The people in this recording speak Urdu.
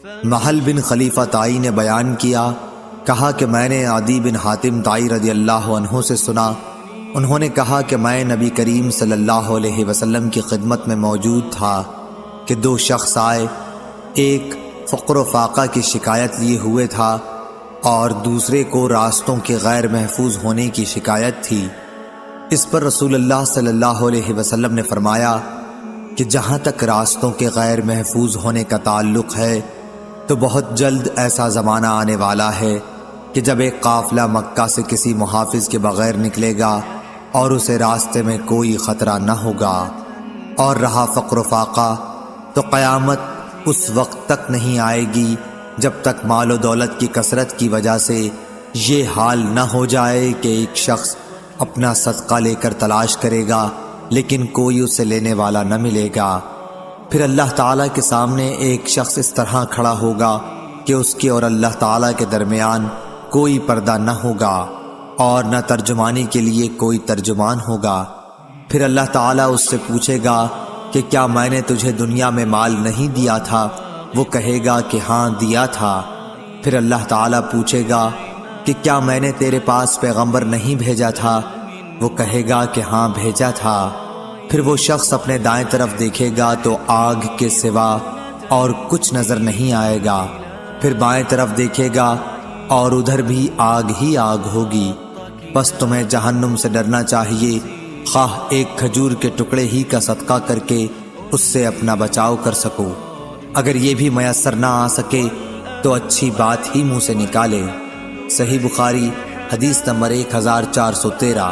محل بن خلیفہ طائی نے بیان کیا، کہا کہ میں نے عدی بن حاتم طائی رضی اللہ عنہ سے سنا، انہوں نے کہا کہ میں نبی کریم صلی اللہ علیہ وسلم کی خدمت میں موجود تھا کہ دو شخص آئے، ایک فقر و فاقہ کی شکایت لیے ہوئے تھا اور دوسرے کو راستوں کے غیر محفوظ ہونے کی شکایت تھی۔ اس پر رسول اللہ صلی اللہ علیہ وسلم نے فرمایا کہ جہاں تک راستوں کے غیر محفوظ ہونے کا تعلق ہے تو بہت جلد ایسا زمانہ آنے والا ہے کہ جب ایک قافلہ مکہ سے کسی محافظ کے بغیر نکلے گا اور اسے راستے میں کوئی خطرہ نہ ہوگا، اور رہا فقر و فاقہ تو قیامت اس وقت تک نہیں آئے گی جب تک مال و دولت کی کثرت کی وجہ سے یہ حال نہ ہو جائے کہ ایک شخص اپنا صدقہ لے کر تلاش کرے گا لیکن کوئی اسے لینے والا نہ ملے گا۔ پھر اللہ تعالیٰ کے سامنے ایک شخص اس طرح کھڑا ہوگا کہ اس کے اور اللہ تعالیٰ کے درمیان کوئی پردہ نہ ہوگا اور نہ ترجمانی کے لیے کوئی ترجمان ہوگا۔ پھر اللہ تعالیٰ اس سے پوچھے گا کہ کیا میں نے تجھے دنیا میں مال نہیں دیا تھا؟ وہ کہے گا کہ ہاں دیا تھا۔ پھر اللہ تعالیٰ پوچھے گا کہ کیا میں نے تیرے پاس پیغمبر نہیں بھیجا تھا؟ وہ کہے گا کہ ہاں بھیجا تھا۔ پھر وہ شخص اپنے دائیں طرف دیکھے گا تو آگ کے سوا اور کچھ نظر نہیں آئے گا، پھر بائیں طرف دیکھے گا اور ادھر بھی آگ ہی آگ ہوگی۔ بس تمہیں جہنم سے ڈرنا چاہیے، خواہ ایک کھجور کے ٹکڑے ہی کا صدقہ کر کے اس سے اپنا بچاؤ کر سکو، اگر یہ بھی میسر نہ آ سکے تو اچھی بات ہی منہ سے نکالے۔ صحیح بخاری حدیث نمبر 1413۔